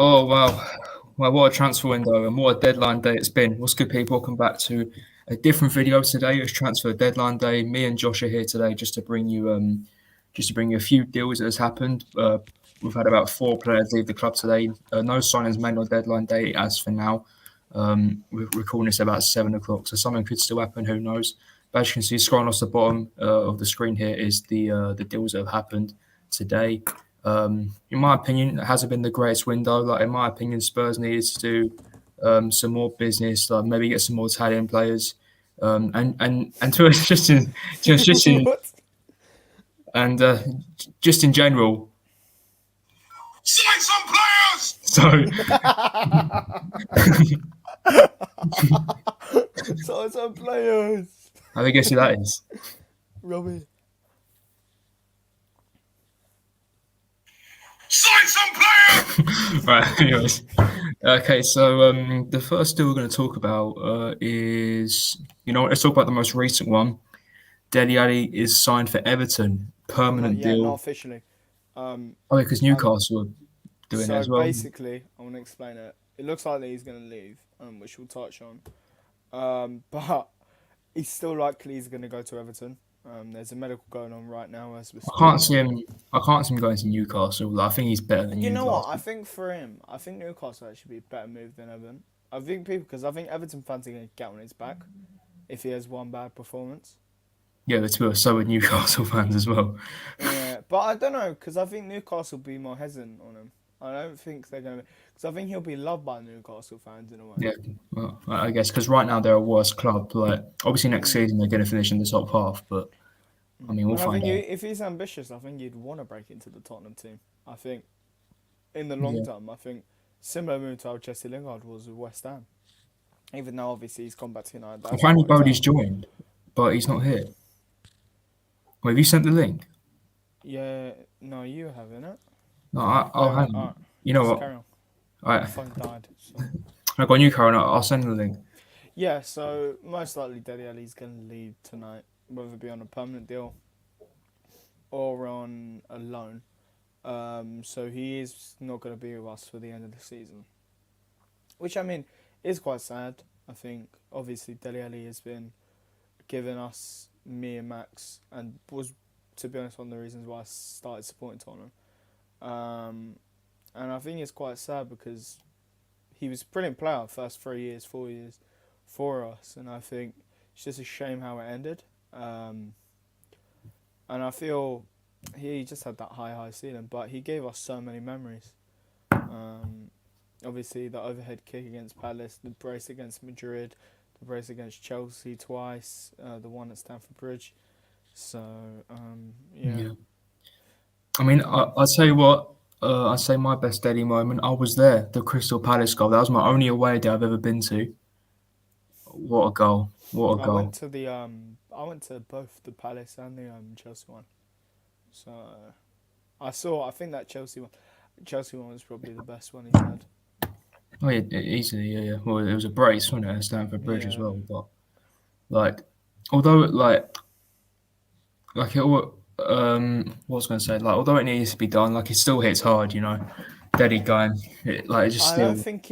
Oh, wow. Well, what a transfer window and what a deadline day it's been. What's good, people? Welcome back to a different video today. It's transfer deadline day. Me and Josh are here today just to bring you a few deals that has happened. We've had about 4 players leave the club today. No signings made on deadline day as for now. We're recording this about 7 o'clock, so something could still happen. Who knows? But as you can see, scrolling across the bottom of the screen here is the deals that have happened today. In my opinion, it hasn't been the greatest window. Like in my opinion, Spurs needed to do some more business, like maybe get some more Italian players, and to us just in and just in general. Sign some players. So, Sign some players. I guess who that is. Robbie. Sign some players. Right. Anyways, okay. So the first deal we're going to talk about is let's talk about the most recent one. Dele Alli is signed for Everton, permanent deal. Not officially. Because Newcastle are doing it as well. So basically, I want to explain it. It looks like that he's going to leave, which we'll touch on. But he's still likely he's going to go to Everton. There's a medical going on right now as we're speaking. I can't see him going to Newcastle. I think he's better than Newcastle. You know what? I think for him, I think Newcastle actually be a better move than Everton. I think Everton fans are going to get on his back if he has one bad performance. Yeah, but so would Newcastle fans as well. Yeah, but I don't know, because I think Newcastle will be more hesitant on him. I don't think they're going to be, because I think he'll be loved by Newcastle fans in a way. Yeah, well, I guess because right now they're a worse club. Like obviously next season they're going to finish in the top half, but I mean we'll find out. If he's ambitious, I think he'd want to break into the Tottenham team. I think in the long term, I think similar move to how Jesse Lingard was with West Ham. Even though obviously he's gone back to United. Apparently Bodie's joined, but he's not here. Wait, have you sent the link? Yeah, no, you haven't it. No, I'll hang on. You know what? Carry on. Alright. My phone died. So. I've got a new car and I'll send the link. Yeah, so most likely Dele Alli's going to leave tonight, whether it be on a permanent deal or on a loan. So he is not going to be with us for the end of the season. Which, I mean, is quite sad. I think, obviously, Dele Alli has been giving us, me and Max, and was, to be honest, one of the reasons why I started supporting Tottenham. And I think it's quite sad because he was a brilliant player the first 3 years, 4 years for us, and I think it's just a shame how it ended. And I feel he just had that high ceiling, but he gave us so many memories. Obviously, the overhead kick against Palace, the brace against Madrid, the brace against Chelsea twice, the one at Stamford Bridge. So, yeah. I mean, I'll tell you what. I'd say my best Dele moment. I was there, the Crystal Palace goal. That was my only away day I've ever been to. What a goal! What a goal! I went to both the Palace and the Chelsea one. So I think that Chelsea one was probably the best one he's had. Oh yeah, easily, yeah. Well, it was a brace, wasn't it, at Stamford Bridge as well. But although what was I going to say? Like, although it needs to be done, like it still hits hard, Dele going, I don't think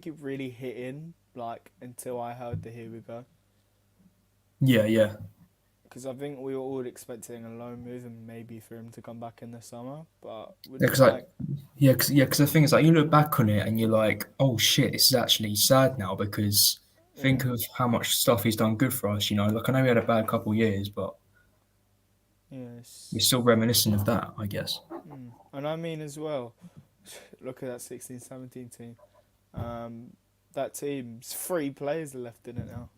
it really hit in until I heard the "Here we go." Yeah. Because I think we were all expecting a loan move and maybe for him to come back in the summer, but because the thing is, you look back on it and you're like, oh shit, this is actually sad now because think of how much stuff he's done good for us. I know we had a bad couple of years, but. Yes. You're still reminiscent of that, I guess. And I mean as well, look at that 16-17 team. That team's 3 players left in it now.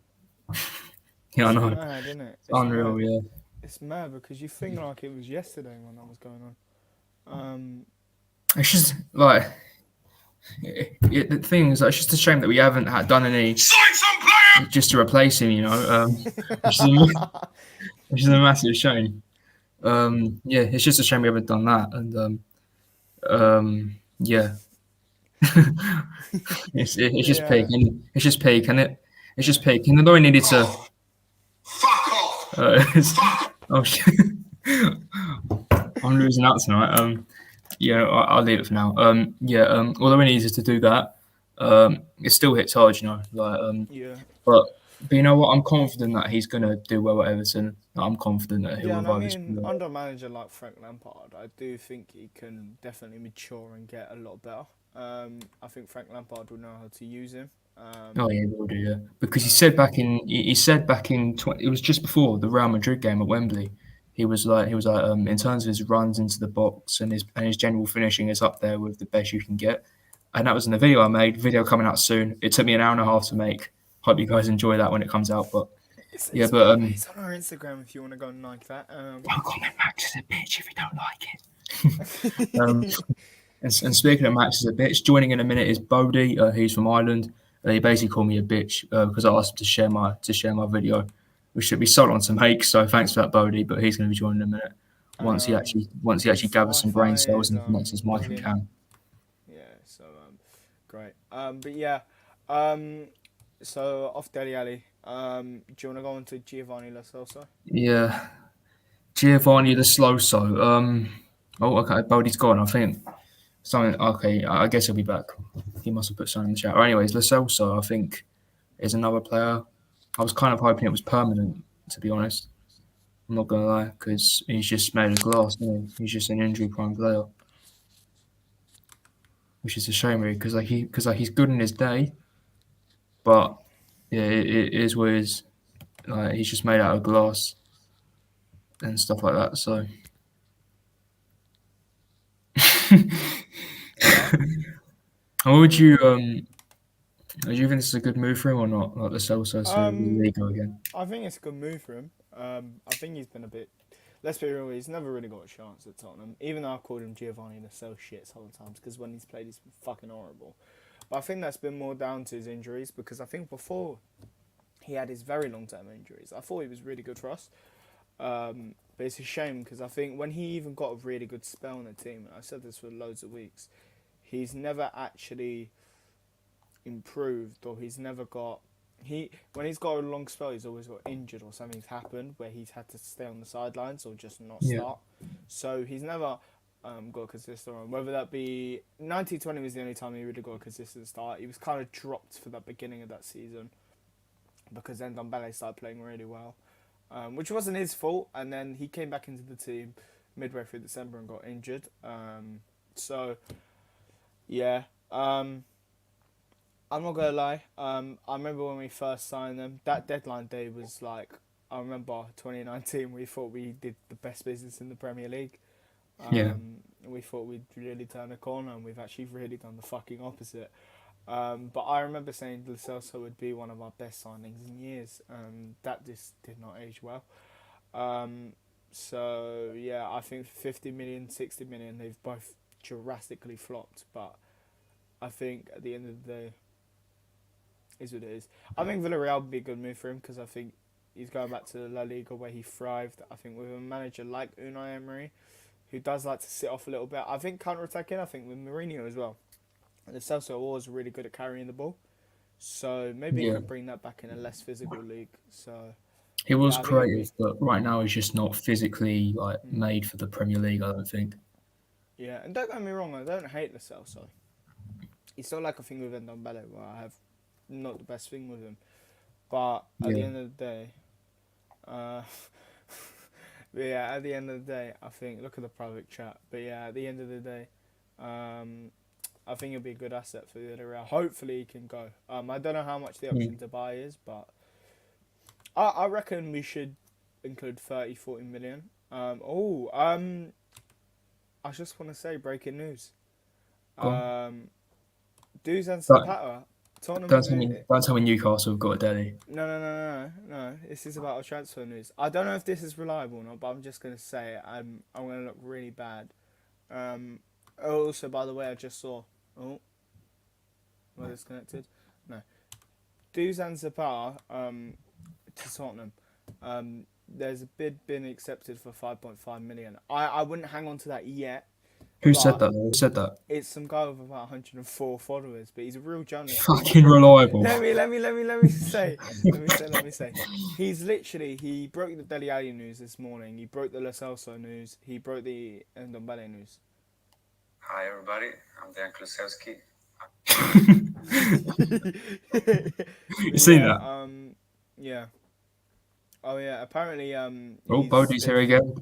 Yeah, I know. It's mad, isn't it? It's unreal, mad. Yeah. It's mad because you think like it was yesterday when that was going on. It's just the thing is, it's just a shame that we haven't done any just to replace him, which is a massive shame. It's just a shame we haven't done that, and yeah, it's just peak, and it's just peak, and it's just peak, and although we needed to, Fuck off. I'm losing out tonight. Yeah, I'll leave it for now. All he needs is to do that. It still hits hard, you know. Yeah. But you know what? I'm confident that he's gonna do well at Everton. I'm confident that he'll Yeah, and I revive his mean, career. under a manager like Frank Lampard, I do think he can definitely mature and get a lot better. I think Frank Lampard will know how to use him. Oh yeah, he will do. Yeah, because Um, he said back in 20, it was just before the Real Madrid game at Wembley. He was like in terms of his runs into the box and his general finishing is up there with the best you can get. And that was in the video I made. Video coming out soon. It took me an hour and a half to make. Hope you guys enjoy that when it comes out. But yeah, it's on, but it's on our Instagram if you want to go and like that. don't comment Max is a bitch if you don't like it. And speaking of Max is a bitch, joining in a minute is Bodie. He's from Ireland. He basically called me a bitch because I asked him to share my video, which should be sold on to make. So thanks for that, Bodie. But he's going to be joining in a minute once he actually his gathers some brain Wi-Fi cells is and connects his mic and brilliant. cam. Yeah, so great. But yeah, so off Dele Alli. Do you want to go on to Giovanni Lo Celso? Yeah, Giovanni the Sloso. Oh, okay. Bodie's gone. I think something. Okay, I guess he'll be back. He must have put something in the chat. Or anyways, Lo Celso, I think, is another player. I was kind of hoping it was permanent, to be honest. I'm not gonna lie, because he's just made of glass. Isn't he? He's just an injury-prone player, which is a shame, really, because he's good in his day, but yeah, it is what it is. Like he's just made out of glass and stuff like that. So, how would you do you think this is a good move for him or not? Like the Celso to the league again? I think it's a good move for him. I think he's been a bit. Let's be real, he's never really got a chance at Tottenham. Even though I've called him Giovanni the Cell shit sometimes because when he's played, he's been fucking horrible. But I think that's been more down to his injuries because I think before he had his very long term injuries, I thought he was really good for us. But it's a shame because I think when he even got a really good spell in the team, and I said this for loads of weeks, he's never actually improved or he's never got when he's got a long spell he's always got injured or something's happened where he's had to stay on the sidelines or just not Yeah. start. So he's never got a consistent run. Whether that be 1920 was the only time he really got a consistent start. He was kind of dropped for the beginning of that season because then Dembele started playing really well, which wasn't his fault. And then he came back into the team midway through December and got injured. So yeah. I'm not gonna lie. I remember when we first signed them. That deadline day was like, I remember 2019. We thought we did the best business in the Premier League. Yeah. We thought we'd really turn a corner, and we've actually really done the fucking opposite. But I remember saying Lo Celso would be one of our best signings in years. That just did not age well. So yeah, I think 50 million, 60 million, they've both drastically flopped. But I think at the end of the day, is what it is. I think Villarreal would be a good move for him because I think he's going back to La Liga where he thrived. I think with a manager like Unai Emery, who does like to sit off a little bit. I think counter-attacking, I think with Mourinho as well. And Celso was really good at carrying the ball. So maybe he can bring that back in a less physical league. So He was I think it'd creative, but right now he's just not physically made for the Premier League. I don't think. Yeah, and don't get me wrong, I don't hate Lo Celso. He's still like a thing with Ndombele where I have not the best thing with him. But at the end of the day, but yeah, at the end of the day, I think, look at the private chat. But yeah, at the end of the day, I think it'll be a good asset for the Real. Hopefully he can go. I don't know how much the option to buy is, but I reckon we should include 30, 40 million. I just want to say, breaking news. Dusan Zapata. Don't tell me Newcastle have got a Dele. No. This is about our transfer news. I don't know if this is reliable or not, but I'm just going to say it. I'm going to look really bad. Also, by the way, I just saw... Oh. Am I disconnected? No. Dusan Zapata to Tottenham. There's a bid been accepted for 5.5 million. I wouldn't hang on to that yet. Who said that? Who said that? It's some guy with about 104 followers, but he's a real journalist. Fucking reliable. Let me say. He's literally, he broke the Dele Alli news this morning. He broke the Lo Celso news. He broke the Ndombele news. Hi everybody, I'm Dan Kulusevski. You seen that? Yeah. Oh yeah. Apparently, Oh, Bodie's here again.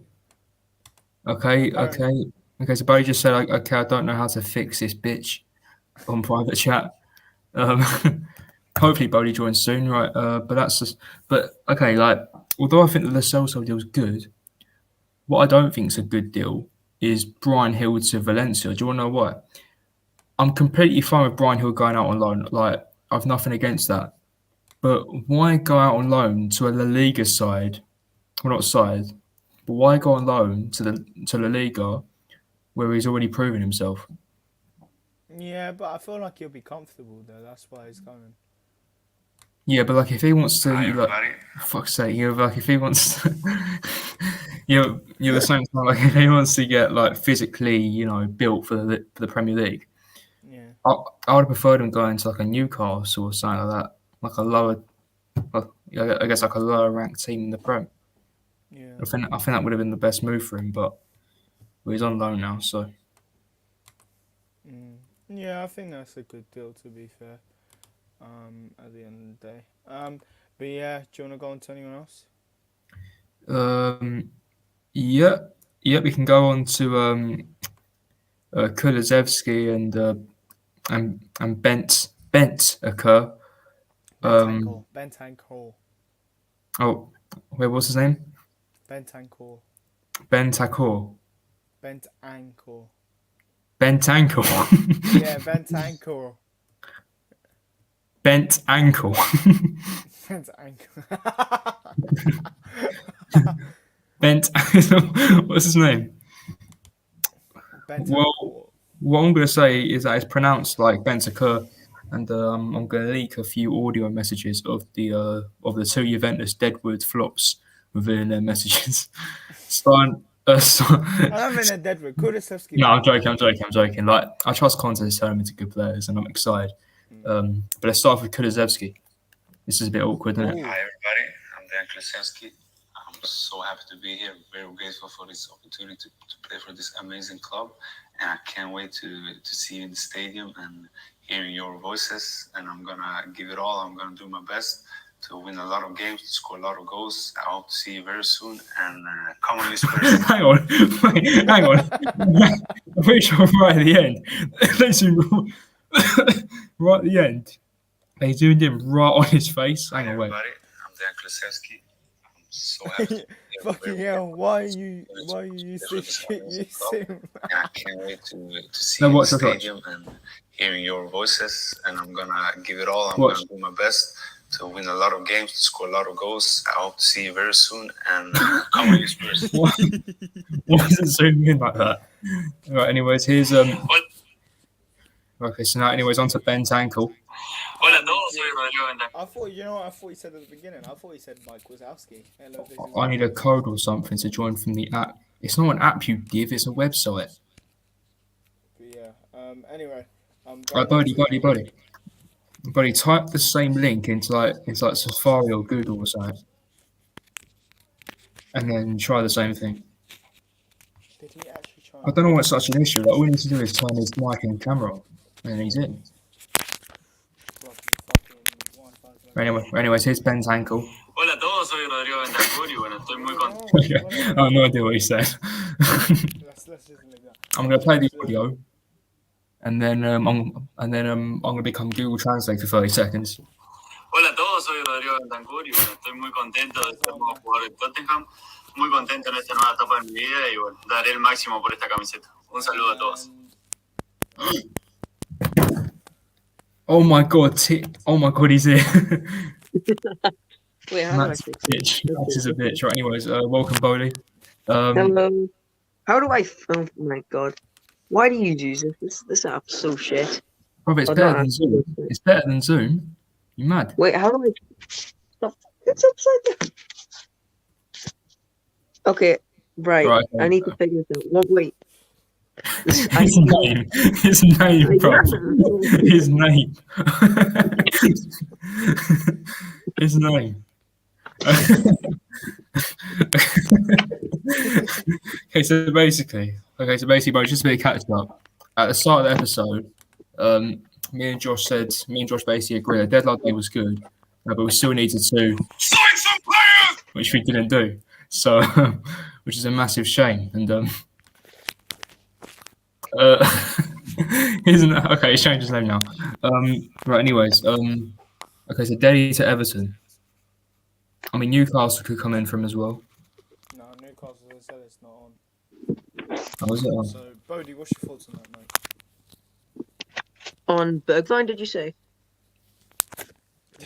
Okay. So Bodie just said, okay, I don't know how to fix this bitch on private chat. Um, hopefully Bodie joins soon, right? But that's just, but okay, like, although I think that the Celso deal is good, what I don't think is a good deal is Brian Hill to Valencia. Do you want to know why? I'm completely fine with Brian Hill going out on loan. Like, I've nothing against that. But why go out on loan to a La Liga side? Well, not side, but why go on loan to La Liga where he's already proven himself? Yeah, but I feel like he'll be comfortable there. That's why he's going. Yeah, but like if he wants to, Hi like, everybody. fuck's sake, like if he wants, you're the same time. Like if he wants to get like physically, built for the Premier League, Yeah. I would have preferred him going to like a Newcastle or something like that, like a lower, I guess like a lower ranked team in the Prem. Yeah. I think that would have been the best move for him, but he's on loan now, so. Yeah, I think that's a good deal, to be fair. At the end of the day. But yeah, do you want to go on to anyone else? Yeah, we can go on to Kulusevski and Bentancur. Bentancur. Oh, wait, what's his name? Bentancur. Bentancur. Bentancur. Bentancur. Yeah, Bentancur. Bent ankle. Bentancur. What's his name? Well, what I'm going to say is that it's pronounced like Bentancur, and I'm going to leak a few audio messages of the two Juventus Deadwood flops within their messages. I'm having a Deadwood. Kulusevski. No, I'm joking. Like, I trust Conte to turn them into good players, and I'm excited. But let's start with Kulusevski. This is a bit awkward, isn't it? Hi everybody, I'm Dan Kulusevski. I'm so happy to be here. Very grateful for this opportunity to play for this amazing club, and I can't wait to see you in the stadium and hearing your voices. And I'm gonna give it all. I'm gonna do my best to win a lot of games, to score a lot of goals. I hope to see you very soon. And come on, Spurs. Hang on. I'm pretty sure right at the end. Right at the end, they zoomed in right on his face. Hang on, wait. Everybody, I'm Dan Kulusevski. I'm so happy. Fucking hell! Why are you using shit? And I can't wait to see you in the stadium and hearing your voices. And I'm gonna give it all. I'm gonna do my best to win a lot of games, to score a lot of goals. I hope to see you very soon. And come on, Spurs. Why is it zooming in like that? Right. Anyways, here's Okay, so now, anyways, on to Bentancur. Hola a todos, soy Rodrigo Bentancur. I thought he said at the beginning. I thought he said Mike Wazowski. Hello, this is I need a code or something to join from the app. It's not an app you give; it's a website. But yeah. Anyway. Buddy, type the same link into like Safari or Google or something, and then try the same thing. Did he actually try? I don't know what's such an issue. Like, all you need to do is turn his mic and camera on, and he's in. Anyways, here's Bentancur. Hola a todos, soy Rodrigo Bentancur y bueno, estoy muy contento. I have no idea what he said. I'm going to play the audio, and then I'm going to become Google Translate for 30 seconds. Hola a todos, soy Rodrigo Bentancur y bueno, estoy muy contento de ser nuevo jugador de Tottenham, muy contento en esta nueva etapa de mi vida y bueno, daré el máximo por esta camiseta. Un saludo a todos. Oh my god, he's here. Wait, how That's a bitch. That is a bitch. Right, anyways, welcome, Bodie. Hello. How do I? Oh my god. Why do you use this? This app's so shit. Probably it's better than Zoom. It's better than Zoom. You mad? Wait, how do I? Stop. It's upside down. Okay, right. I need to figure this out. Wait. His name, bro. His name. His name. Okay, so basically, bro, just a bit of catch up. at the start of the episode, me and Josh basically agreed that deadline day was good, but we still needed to sign some players, which we didn't do. So, which is a massive shame. And isn't that okay? He's changed his name now. Right. Anyways, okay. So Dele to Everton. I mean, Newcastle could come in from as well. No, Newcastle, as I said, it's not on. Oh, is it on? So, Bodie, what's your thoughts on that, mate? On Bergvine, did you say?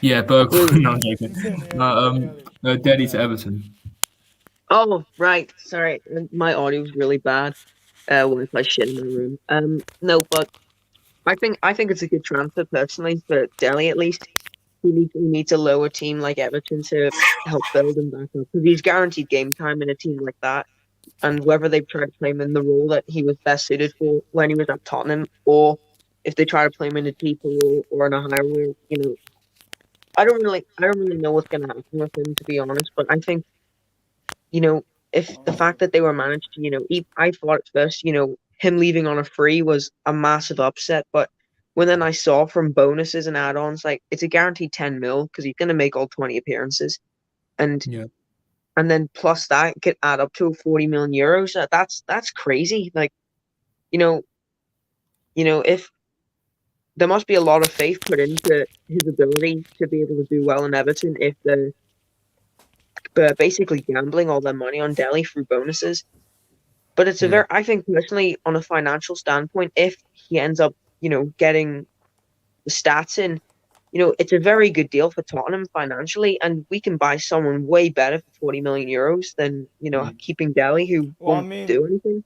Yeah, Bergwijn. No, I'm joking. Dele to Everton. Oh, right. Sorry, my audio's really bad. Wi-Fi shit in my room. No, but I think it's a good transfer personally for Dele at least. He needs a lower team like Everton to help build him back up because he's guaranteed game time in a team like that. And whether they try to play him in the role that he was best suited for when he was at Tottenham, or if they try to play him in a deeper role or in a higher role, I don't really know what's going to happen with him, to be honest. But I think, if the fact that they were managed to, I thought at first, him leaving on a free was a massive upset. But when then I saw from bonuses and add-ons, like it's a guaranteed 10 mil because he's going to make all 20 appearances, and then plus that could add up to 40 million euros. That's crazy. Like, if there must be a lot of faith put into his ability to be able to do well in Everton if they're basically gambling all their money on Dele through bonuses. But it's I think personally, on a financial standpoint, if he ends up, getting the stats in, it's a very good deal for Tottenham financially, and we can buy someone way better for 40 million euros than, keeping Dele, who won't do anything.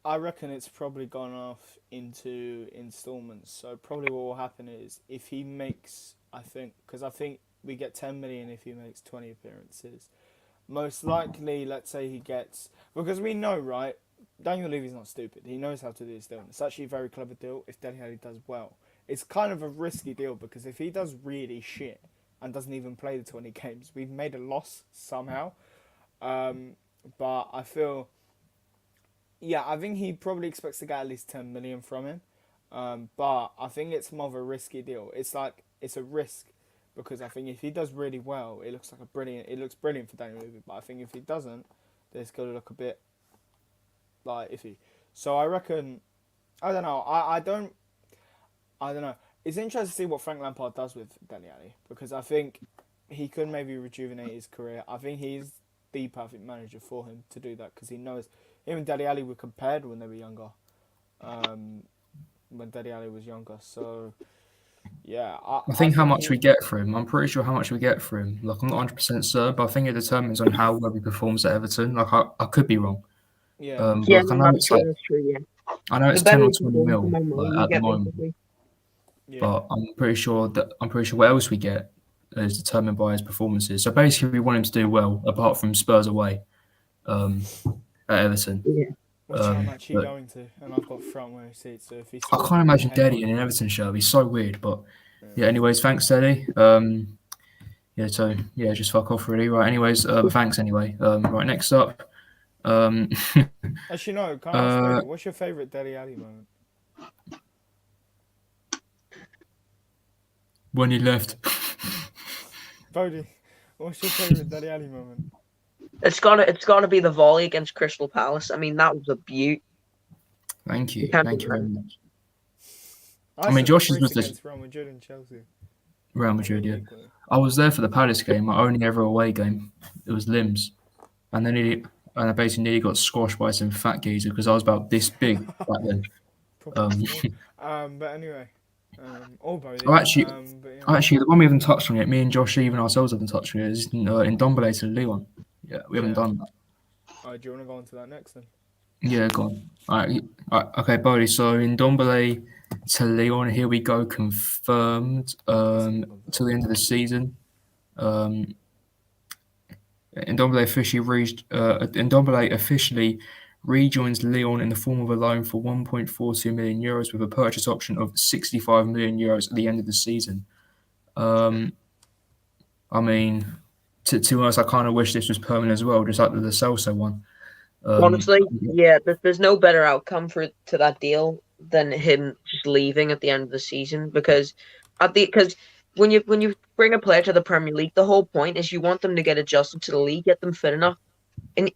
I reckon it's probably gone off into installments. So probably what will happen is if he makes, I think we get 10 million if he makes 20 appearances. Most likely, let's say he gets, because we know, right, Daniel Levy's not stupid. He knows how to do this deal. It's actually a very clever deal if Dele Alli does well. It's kind of a risky deal because if he does really shit and doesn't even play the 20 games, we've made a loss somehow. But I feel, I think he probably expects to get at least 10 million from him. But I think it's more of a risky deal. It's a risk because I think if he does really well, it looks brilliant for Daniel Levy. But I think if he doesn't, then it's going to look a bit like iffy. So I reckon, I don't know. I don't know. It's interesting to see what Frank Lampard does with Dele Alli because I think he could maybe rejuvenate his career. I think he's the perfect manager for him to do that because he knows him and Dele Alli were compared when they were younger. When Dele Alli was younger, so yeah. I think how much we get for him. I'm pretty sure how much we get for him. Like I'm not 100% certain, but I think it determines on how well he performs at Everton. Like I could be wrong. Yeah. I know it's like, that's true, yeah. I know it's 10 or 20 mil at the moment. But I'm pretty sure what else we get is determined by his performances. So basically, we want him to do well, apart from Spurs away at Everton. Yeah. Which I'm actually going to, and I've got front row seats. So if I can't imagine Dele in an Everton shirt. It'd be so weird. But anyways, thanks, Dele. Just fuck off, really. Right. Anyways, thanks anyway. Right. Next up. Actually, no. Can I ask you, what's your favourite Dele Alli moment? When he left. Bodie, what's your favourite Dele Alli moment? It's gotta be the volley against Crystal Palace. I mean, that was a beaut. Thank you very much. I mean, Josh's was the Real Madrid and Chelsea. Real Madrid, yeah. I was there for the Palace game. My only ever away game. It was Limbs, and then I basically nearly got squashed by some fat geezer because I was about this big back then. But anyway. Actually, the one we haven't touched on yet, me and Josh, even ourselves haven't touched on it, is in Ndombele to Lyon. Yeah, we haven't done that. Do you want to go on to that next then? Yeah, go on. All right, okay, Bodie. So in Ndombele to Lyon, here we go, confirmed till the end of the season. Ndombele officially rejoins Lyon in the form of a loan for 1.42 million euros with a purchase option of 65 million euros at the end of the season. I mean, to us, I kind of wish this was permanent as well, just like the Celso one. Honestly, there's no better outcome to that deal than him just leaving at the end of the season because when you bring a player to the Premier League, the whole point is you want them to get adjusted to the league, get them fit enough. And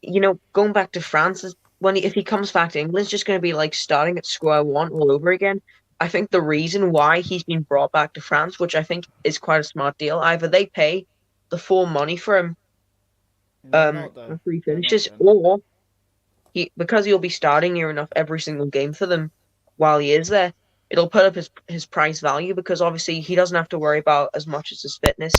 going back to France is if he comes back to England, it's just going to be like starting at square one all over again. I think the reason why he's been brought back to France, which I think is quite a smart deal, either they pay the full money for him, for free finishes, or because he'll be starting near enough every single game for them while he is there, it'll put up his price value because obviously he doesn't have to worry about as much as his fitness.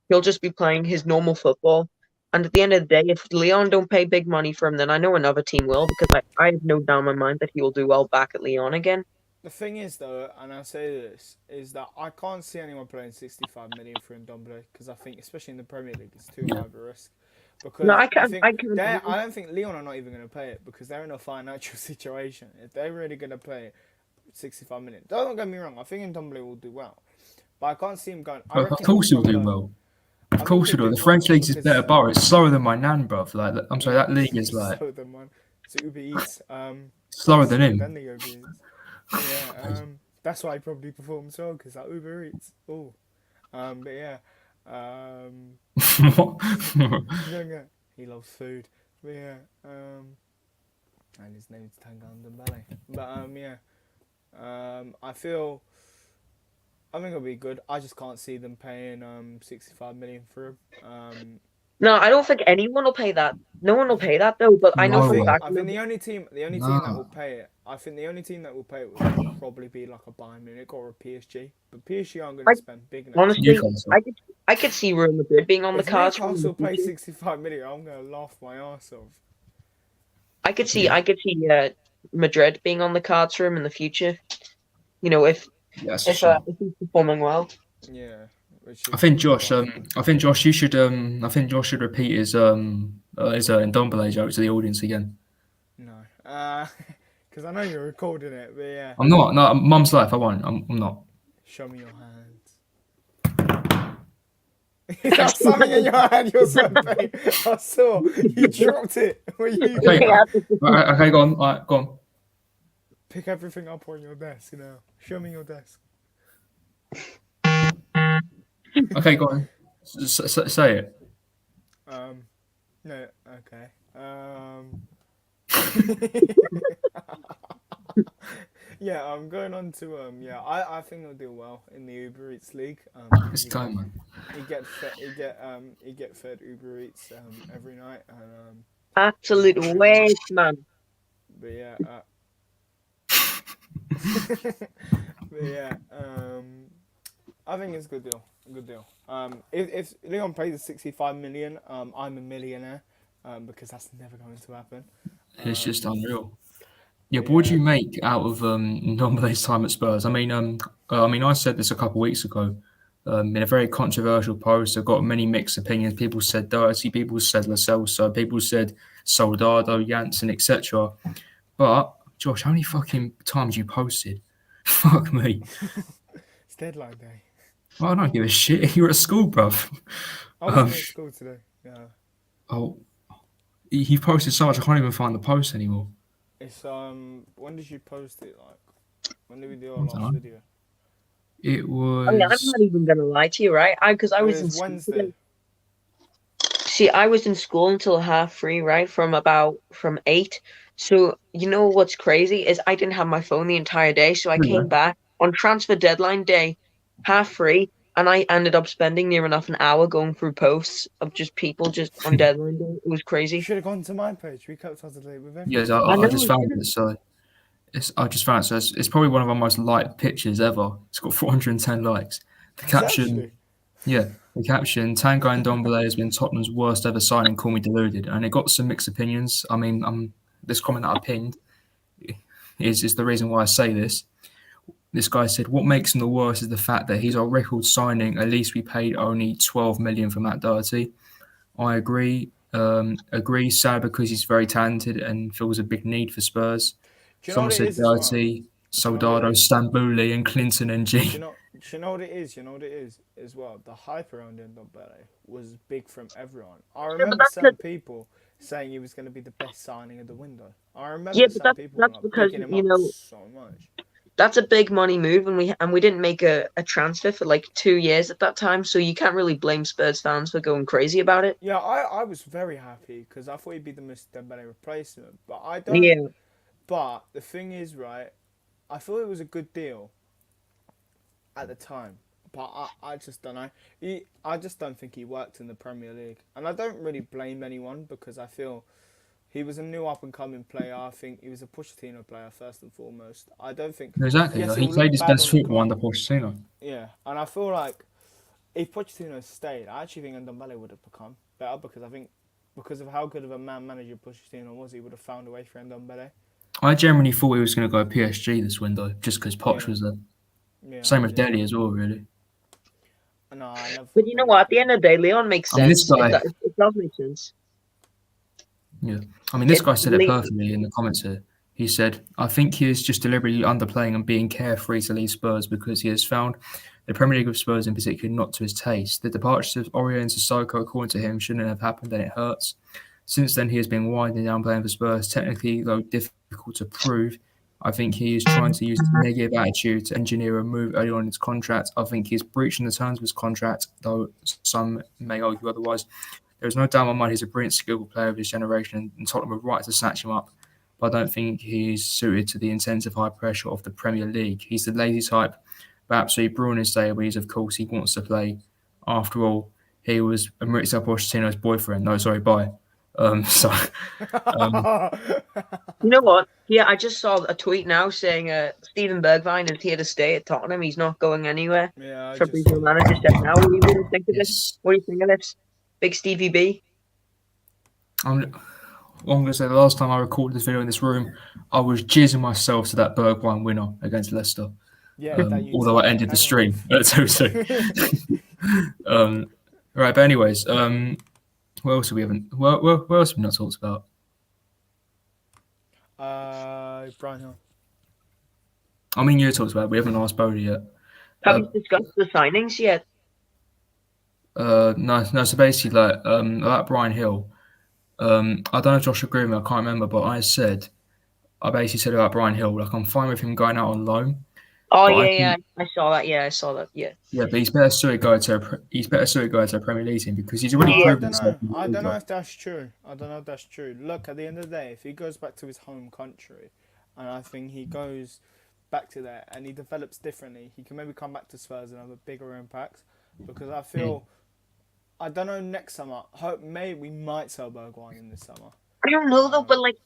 He'll just be playing his normal football. And at the end of the day, if Lyon don't pay big money for him, then I know another team will because I have no doubt in my mind that he will do well back at Lyon again. The thing is, though, and I say this, is that I can't see anyone playing 65 million for Ndombele because I think, especially in the Premier League, it's too high of a risk. Because No, I don't think Lyon are not even going to pay it because they're in a financial situation. If they're really going to pay 65 million, don't get me wrong, I think Ndombele will do well, but I can't see him going. Of course he'll do well. Of course he'll do. The French league is better bar. It's slower than my nan, bruv. Like, I'm sorry, that league is like slower than mine. It's Uber Eats. slower than him. Than the Uber Eats. Yeah, that's why he probably performs well because that Uber Eats. Oh, but yeah, he loves food. But yeah, and his name's Tanguy Ndombele. But yeah, I think it'll be good. I just can't see them paying 65 million for him. No, I don't think anyone will pay that. No one will pay that though. But I know for a fact. I think the only team that will pay it. I think the only team that will pay it will probably be like a Bayern Munich or a PSG. But PSG aren't going to spend big enough. Honestly, I could see Real Madrid being on the cards. If Newcastle pay 65 million, I'm going to laugh my ass off. I could see Madrid being on the cards for him in the future. If he's performing well. Yeah. I think Josh. You should. I think Josh should repeat his Ndombele joke to the audience again. No, because I know you're recording it. But yeah. I'm not. No, Mum's life. I won't. I'm not. Show me your hands. That's something in your hand. You're so big. I saw you dropped it. Okay, go on. All right, go on. Pick everything up on your desk now. Show me your desk. Okay, go on. Say it. No. Okay. Yeah, I'm going on to I think he'll do well in the Uber Eats league. It's time, man. He get fed Uber Eats every night and absolute waste, man. But yeah, I think it's a good deal. If Lyon pays the 65 million, I'm a millionaire. Because that's never going to happen. It's just unreal. Yeah, but what do you make out of Ndombele's time at Spurs? I mean, I said this a couple of weeks ago in a very controversial post. I got many mixed opinions. People said dirty, people said Lo Celso, people said Soldado, Janssen, etc. But Josh, how many fucking times you posted? Fuck me. It's deadline day. Well, I don't give a shit. You're at school, bruv. I was at school today. Yeah. Oh. You've posted so much, I can't even find the post anymore. It's when did you post it? Like, when did we do our last video? It was. I'm not even gonna lie to you, right? Because I was in Wednesday. See, I was in school until 3:30, right? From 8. So you know what's crazy is I didn't have my phone the entire day, so I came back on transfer deadline day, 3:30. And I ended up spending near enough an hour going through posts of just people just on deadline day. It was crazy. You should have gone to my page. We kept us late with everything. Yes, I just found it. So it's probably one of our most liked pictures ever. It's got 410 likes. The caption, Tanguy Ndombele has been Tottenham's worst ever signing. Call me deluded, and it got some mixed opinions. I mean, this comment that I pinned is the reason why I say this. This guy said, what makes him the worst is the fact that he's our record signing. At least we paid only 12 million for Matt Doherty. I agree. Sad because he's very talented and feels a big need for Spurs. Someone said Doherty, Soldado, Stambouli, and Clinton and G. Do you know what it is? You know what it is as well? The hype around Ndombele was big from everyone. I remember certain people saying he was going to be the best signing of the window. I remember Yeah, but some people that's because picking him up so much. that's a big money move, and we didn't make a transfer for like 2 years at that time, so you can't really blame Spurs fans for going crazy about it. Yeah, I was very happy because I thought he'd be the Mr. Dembele replacement, but I don't. Yeah, But the thing is, right, I thought it was a good deal at the time, but I just don't know. I just don't think he worked in the Premier League, and I don't really blame anyone because I feel he was a new up and coming player. I think he was a Pochettino player first and foremost. I don't think. Exactly. Yes, Like, it he will played look his bad best on the football club. under Pochettino. Yeah, and I feel like if Pochettino stayed, I actually think Ndombele would have become better because I think because of how good of a man manager Pochettino was, he would have found a way for Ndombele. I generally thought he was going to go PSG this window just because Poch Yeah. was there. Yeah, Same I with did. Dele as well, really. No, I never but thought you know Dele what? would At the go. end of the day, Leon makes I mean, this sense. guy, It does make sense. yeah. I mean, this It guy said it Le- perfectly in the comments here. He said, I think he is just deliberately underplaying and being carefree to leave Spurs because he has found the Premier League of Spurs in particular not to his taste. The departures of Aurier and Sissoko, according to him, shouldn't have happened and it hurts. Since then, he has been winding down playing for Spurs, technically, though difficult to prove. I think he is trying to use his negative attitude to engineer a move early on in his contract. I think he's breaching the terms of his contract, though some may argue otherwise. There is no doubt in my mind he's a brilliant, skillful player of his generation, and Tottenham were right to snatch him up. But I don't think he's suited to the intensive high pressure of the Premier League. He's the lazy type, perhaps he Bruin his days. Of course, he wants to play. After all, he was Maurizio Pochettino's boyfriend. No, sorry, bye. So you know what? Yeah, I just saw a tweet now saying Steven Bergwijn is here to stay at Tottenham. He's not going anywhere. Yeah, I just Fabrizio manager said now. What do you think of this? yes, What do you think of this? Big Stevie B. I'm going to say the last time I recorded this video in this room, I was jizzing myself to that Bergwijn winner against Leicester. yeah. That you Although I took ended the camera stream off. at 2-2. Right, but anyways, what else have we haven't? What else have we not talked about? Brian Hill. I mean, you talked about it. We haven't asked Bodie yet. Have you discussed the signings yet? No. So basically, like about Brian Hill, I don't know if Josh agreed with me. I can't remember, but I basically said about Brian Hill, like I'm fine with him going out on loan. Oh But I yeah, think, I saw that. Yeah, I saw that. Yeah. yeah, but he's better suited go to a Premier League team because he's already I proven don't himself. know. I don't know if that's true. I don't know if that's true. Look, at the end of the day, if he goes back to his home country, and I think he goes back to there and he develops differently, he can maybe come back to Spurs and have a bigger impact. Because I feel, I don't know, next summer, maybe we might sell Bergwijn in this summer. I don't know though, but like,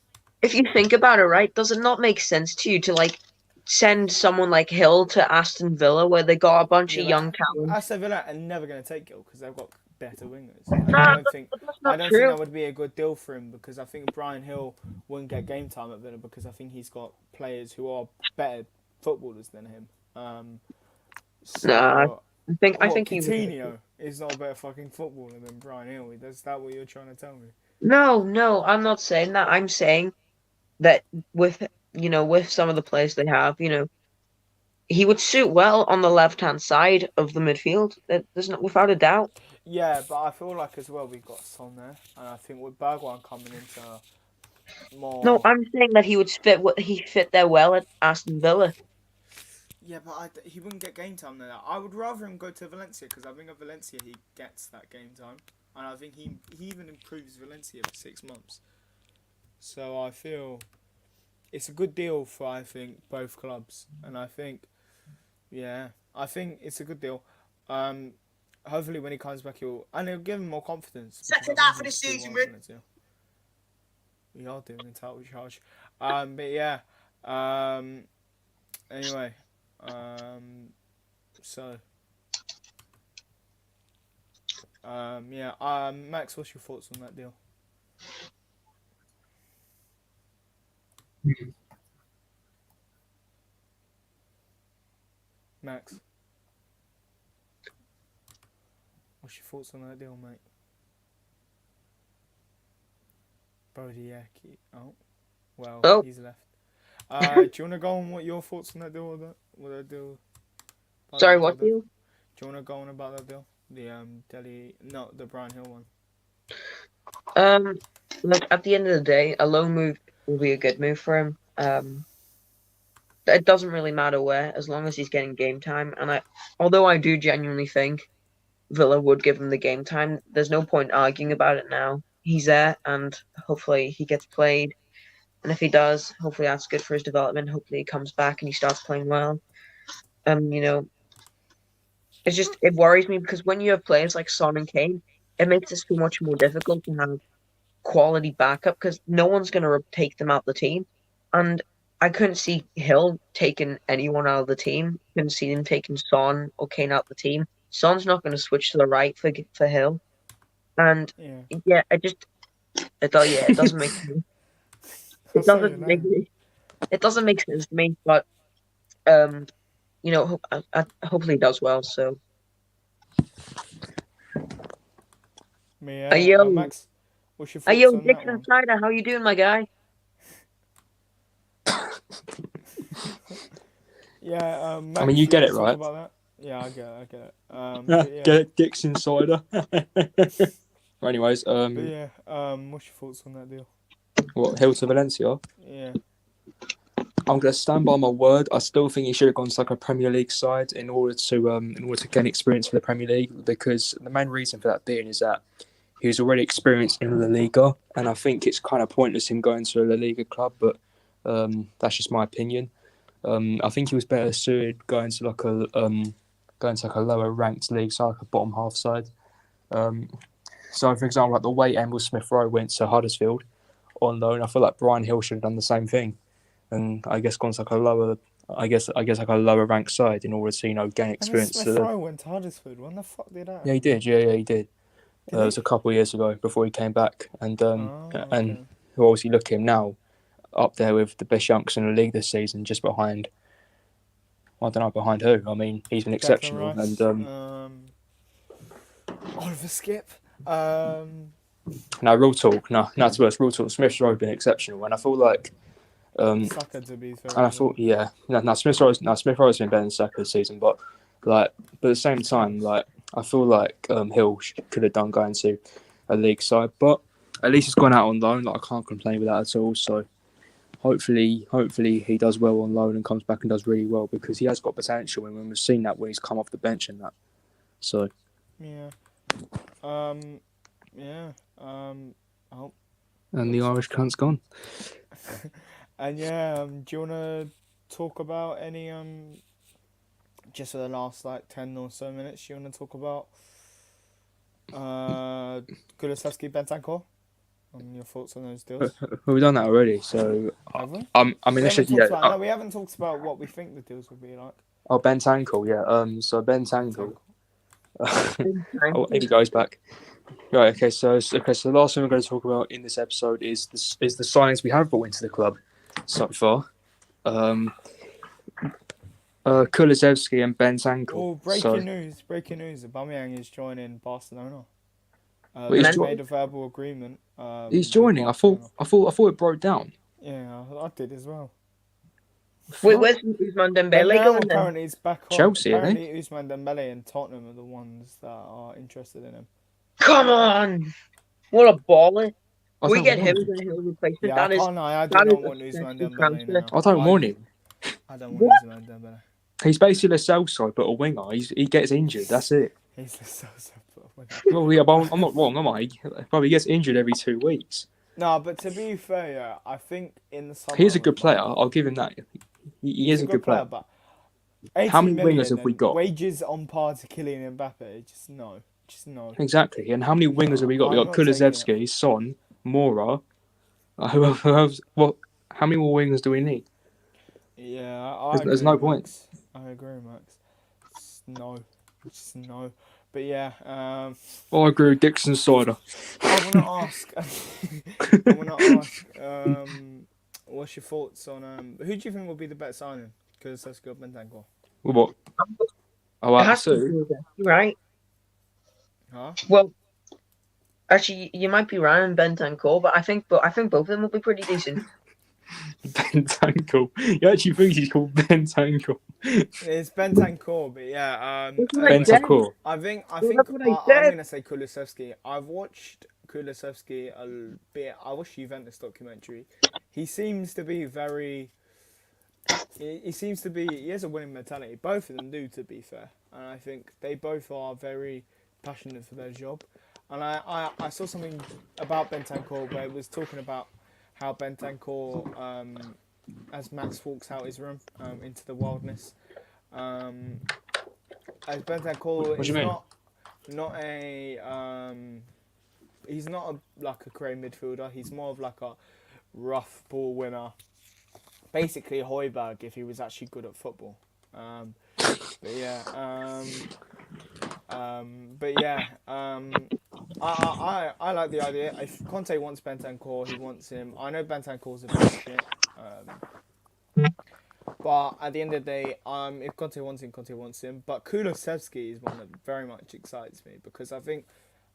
if you think about it, right, does it not make sense to you to like send someone like Hill to Aston Villa where they got a bunch of young talent? Aston Villa are never going to take Hill because they've got better wingers. And No, I don't think that's not think true. that would be a good deal for him because I think Brian Hill wouldn't get game time at Villa because I think he's got players who are better footballers than him. Nah, I think he would. Coutinho is not a better fucking footballer than Brian Hill. Is that what you're trying to tell me? No, I'm not saying that. I'm saying that with some of the players they have, he would suit well on the left-hand side of the midfield. There's not, without a doubt. Yeah, but I feel like as well we've got Son there, and I think with Bergwijn coming into more. No, I'm saying that he fit there well at Aston Villa. Yeah, but he wouldn't get game time there. I would rather him go to Valencia because I think at Valencia he gets that game time, and I think he even improves Valencia for 6 months. So I feel it's a good deal for I think both clubs, and I think it's a good deal. Hopefully when he comes back he'll give him more confidence. Second half of the season, Rick. We are doing a title charge. But yeah. Anyway. Max, what's your thoughts on that deal? Max, what's your thoughts on that deal, mate? Bodiaki. He's left. Do you want to go on what your thoughts on that deal? What that deal? Sorry, what deal? Do you want to go on about that deal? The the Brian Hill one. Look, at the end of the day, a loan move will be a good move for him. It doesn't really matter where, as long as he's getting game time. And although I do genuinely think Villa would give him the game time, there's no point arguing about it now. He's there, and hopefully he gets played. And if he does, hopefully that's good for his development. Hopefully he comes back and he starts playing well. You know, it worries me because when you have players like Son and Kane, it makes it so much more difficult to have quality backup because no one's going to take them out of the team. And I couldn't see Hill taking anyone out of the team. Couldn't see him taking Son or Kane out of the team. Son's not going to switch to the right for Hill. And yeah, it doesn't make sense. It doesn't make sense to me, but hopefully he does well. So, Max, what's your thoughts on Dixon that one? Snyder, how you doing, my guy? Yeah, Max, I mean, you get it, right? About that? Yeah, I get it. Get it, Dixon Cider. Anyways, what's your thoughts on that deal? What, Hill to Valencia? Yeah. I'm going to stand by my word. I still think he should have gone to like a Premier League side in order to gain experience for the Premier League, because the main reason for that being is that he was already experienced in La Liga, and I think it's kind of pointless him going to a La Liga club, but that's just my opinion. I think he was better suited going to like a lower ranked league, so like a bottom half side. So for example, like the way Emil Smith-Rowe went to Huddersfield on loan, I feel like Brian Hill should have done the same thing, and I guess gone to like a lower, like a lower ranked side in order to gain experience. Smith-Rowe went to Huddersfield. When the fuck did that? Yeah, he did. Yeah, he did. It was a couple of years ago before he came back, and who obviously look at him now, up there with the best youngsters in the league this season, just behind. I don't know behind who. I mean, he's been exceptional, Rice, and Oliver Skip. No, real talk. No, to us, real talk. Smith-Rowe's been exceptional, and I feel like. Saka to be fair. And I thought, Smith-Rowe's been better than Saka this season, but at the same time, I feel like Hill could have done going to a league side, but at least he's gone out on loan. I can't complain with that at all. So hopefully he does well on loan and comes back and does really well, because he has got potential, and we've seen that when he's come off the bench and that. So and the Irish cunt's gone. And do you want to talk about any just for the last 10 or so minutes? You want to talk about Kulusevski, Bentancur? Your thoughts on those deals? We've done that already, so have we? I mean, no, we haven't talked about what we think the deals will be like. Oh, Bentancur, yeah. So Bentancur. Oh, he goes back. Right. Okay. So the last thing we're going to talk about in this episode is the signings we have brought into the club so far. Kulusevski and Bentancur. Oh, breaking news! Aubameyang is joining Barcelona. He's made a verbal agreement. He's joining. I thought it broke down. Yeah, I did as well. Wait, where's Ousmane Dembele going then? Apparently he's back on. Chelsea, apparently Ousmane Dembele and Tottenham are the ones that are interested in him. Come on! What a baller! We get him as a Hill replacement. I do not want Ousmane Dembele now. I don't want him. I don't want Ousmane Dembele. He's basically a sell side, but a winger. He gets injured. That's it. He's the sell side, but a winger. Well, yeah, but I'm not wrong, am I? Probably gets injured every 2 weeks. No, but to be fair, I think in the summer... He's a good player. I'll give him that. He is a good player. But how many wingers have we got? Wages on par to Kylian Mbappe. Just no. Exactly. And how many wingers have we got? We got Kulusevski, Son, Mora. Who else? What? How many more wingers do we need? Yeah, there's no point. I agree, Max. Just no. But yeah. I agree with Dixon Cider. I want to ask. What's your thoughts on who do you think will be the better signing? Because that's good, Bentancur. What? Oh, absolutely. Right. Huh? Well, actually, you might be right on Bentancur, but I think both of them will be pretty decent. Bentancur. You actually think he's called Bentancur? It's Bentancur, but yeah. Bentancur. I think I'm gonna say Kulusevski. I've watched Kulusevski a bit. I watched Juventus documentary. He seems to be very. He seems to be. He has a winning mentality. Both of them do, to be fair. And I think they both are very passionate for their job. And I saw something about Bentancur where it was talking about how Bentancur, as Max walks out his room into the wildness, as Bentancur What is do you mean? not a he's not like a great midfielder. He's more of like a rough ball winner, basically a Højbjerg if he was actually good at football. But yeah, I like the idea. If Conte wants Bentancur, he wants him. I know Bentancur's a bit of shit. But at the end of the day, if Conte wants him, Conte wants him. But Kulusevski is one that very much excites me because I think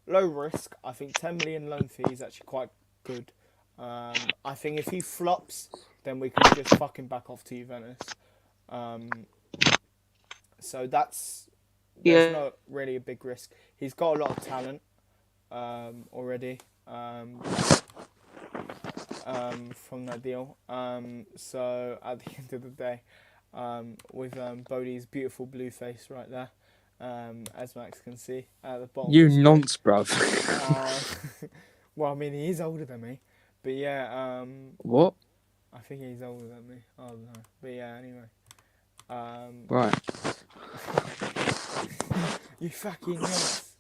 low risk. I think 10 million loan fee is actually quite good. I think if he flops, then we can just fucking back off to Juventus. So there's not really a big risk. He's got a lot of talent already from that deal. So at the end of the day, with Bodie's beautiful blue face right there, as Max can see at the bottom. You nonce, bruv. Well, I mean, he is older than me, but yeah. What? I think he's older than me. I don't know, but yeah. Anyway. Right. You fucking nuts.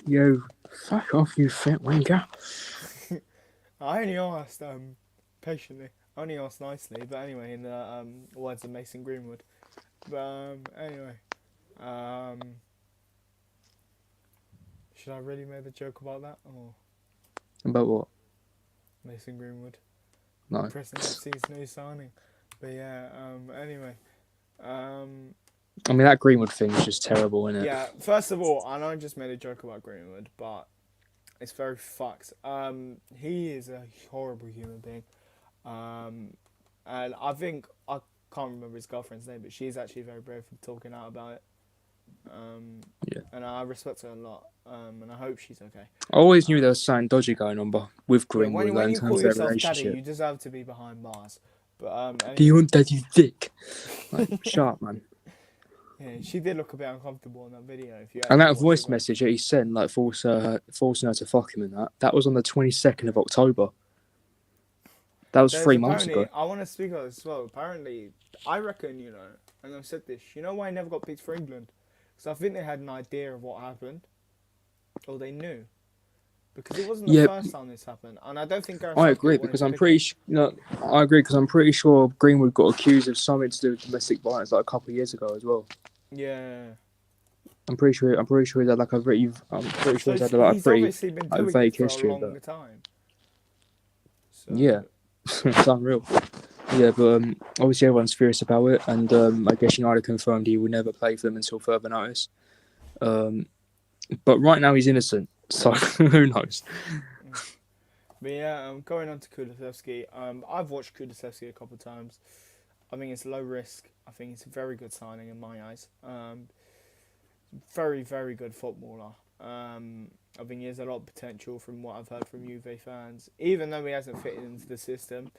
Yo, fuck off, you fat wanker. I only asked patiently. I only asked nicely, but anyway, in the words of Mason Greenwood. But anyway, should I really make the joke about that or About what? Mason Greenwood? No. Preston FC's new signing. But yeah, anyway. I mean, that Greenwood thing is just terrible, isn't it? Yeah, first of all, I know I just made a joke about Greenwood, but it's very fucked. He is a horrible human being. And I think, I can't remember his girlfriend's name, but she's actually very brave for talking out about it. Yeah. And I respect her a lot. And I hope she's okay. I always knew there was something dodgy going on, but with Greenwood, when in you terms call of their yourself daddy, relationship. you deserve to be behind bars. But Do you want daddy's dick? Like, shut up, man. yeah, she did look a bit uncomfortable in that video. If you And that actually voice watch it, message that he sent, like forcing her to fuck him and that was on the 22nd of October. That was There's 3 months ago. I want to speak about this as well. Apparently, I reckon, and I've said this, you know why he never got picked for England? Because I think they had an idea of what happened. Or they knew. Because it wasn't the first time this happened. And I don't think I agree, because I'm pretty sure, I agree, because I'm pretty sure Greenwood got accused of something to do with domestic violence like a couple of years ago as well. Yeah. I'm pretty sure he's had like a pretty, obviously been doing vague it for history a of long that. time. So, Yeah. It's unreal. Yeah, but obviously everyone's furious about it, and I guess United confirmed he would never play for them until further notice. But right now he's innocent, so who knows? But yeah, going on to Kulusevski, I've watched Kulusevski a couple of times. I think it's low risk. I think it's a very good signing in my eyes. Very, very good footballer. I think he has a lot of potential from what I've heard from Juve fans. Even though he hasn't fitted into the system,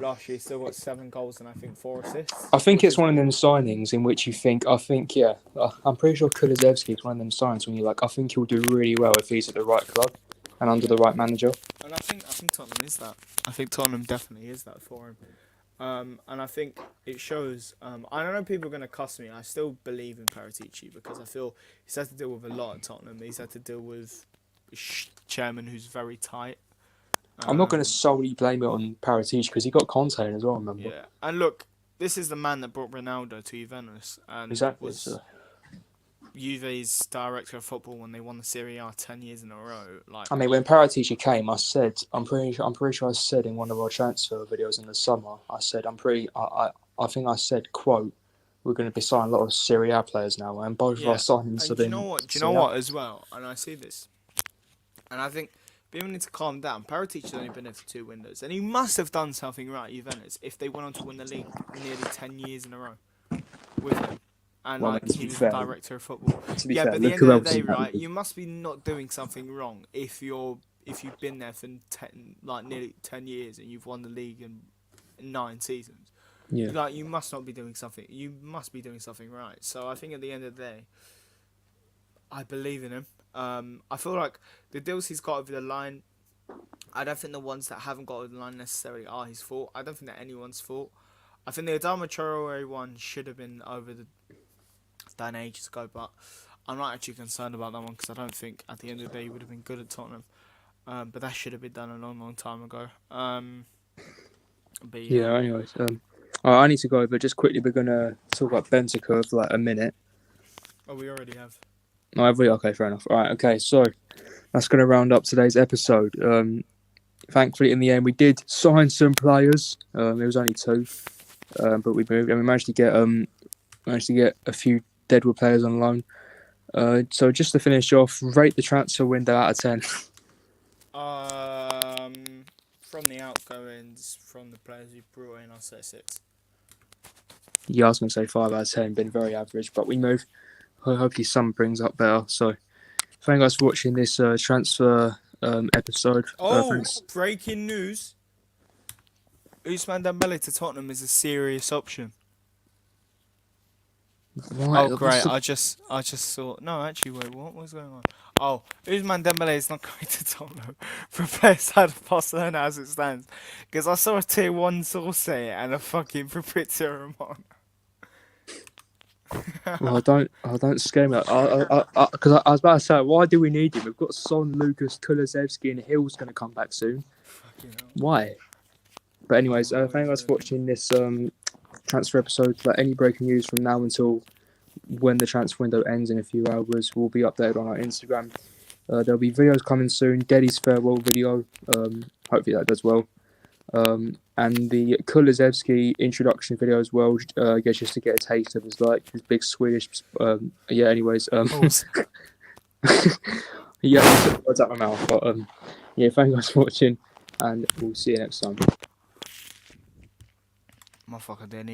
last year he still got 7 goals and I think 4 assists. I think it's one of them signings in which you think, I'm pretty sure Kulusevski is one of them signings when you're like, I think he'll do really well if he's at the right club and under the right manager. And I think Tottenham is that. I think Tottenham definitely is that for him. And I think it shows. I don't know, people are going to cuss me. I still believe in Paratici because I feel he's had to deal with a lot at Tottenham. He's had to deal with a chairman who's very tight. I'm not going to solely blame it on Paratici because he got Conte in as well, remember? Yeah, and look, this is the man that brought Ronaldo to Juventus and Exactly. was Juve's director of football when they won the Serie A 10 years in a row. I mean, when Paratici came, I said, I'm pretty sure I said in one of our transfer videos in the summer, I think I said, quote, we're going to be signing a lot of Serie A players now, and both of our signings have been. Do you know what as well? And I see this, and I think people need to calm down. Paratici's only been there for 2 windows, and he must have done something right at Juventus if they went on to win the league nearly 10 years in a row with him. And he was the director of football. But at the end of the day, right, you must be not doing something wrong if you're if you've been there for nearly 10 years and you've won the league in 9 seasons. Yeah. Like, you must not be doing something. You must be doing something right. So I think at the end of the day, I believe in him. I feel like the deals he's got over the line, I don't think the ones that haven't got over the line necessarily are his fault. I don't think they're anyone's fault. I think the Adama Traore one should have been done ages ago, but I'm not actually concerned about that one because I don't think at the end of the day he would have been good at Tottenham. But that should have been done a long, long time ago. But Yeah. Anyways, I need to go, but just quickly, we're gonna talk about Bentancur for like a minute. Oh, we already have. Oh, have we? Okay, fair enough. All right. Okay, so that's gonna round up today's episode. Thankfully, in the end, we did sign some players. It was only 2, but we moved and we managed to get a few Deadwood players on loan. So just to finish off, rate the transfer window out of 10. From the outgoings, from the players you brought in, I'll say 6. Yeah, I was going to say 5 out of 10, been very average, but we moved. Hopefully some brings up better. So thank you guys for watching this transfer episode. Breaking news. Ousmane Dembele to Tottenham is a serious option. Right, Oh, great. I just saw... No, actually, wait, what was going on? Oh, Ousmane Dembele is not going to Tottenham for player side of Barcelona as it stands. Because I saw a tier 1 source say it and a fucking Fabrizio Romano. Well, I don't scare me. Because I was about to say, why do we need him? We've got Son, Lucas, Kulusevski, and Hill's going to come back soon. Why? But anyways, thank you guys for watching this transfer episode. Like, any breaking news from now until when the transfer window ends in a few hours will be updated on our Instagram. There'll be videos coming soon. Dele's farewell video. Hopefully that does well. And the Kulusevski introduction video as well. I guess just to get a taste of his big Swedish. Yeah. Anyways. Yeah. Words out my mouth. But yeah. Thank you guys for watching, and we'll see you next time. Motherfucker, Danny.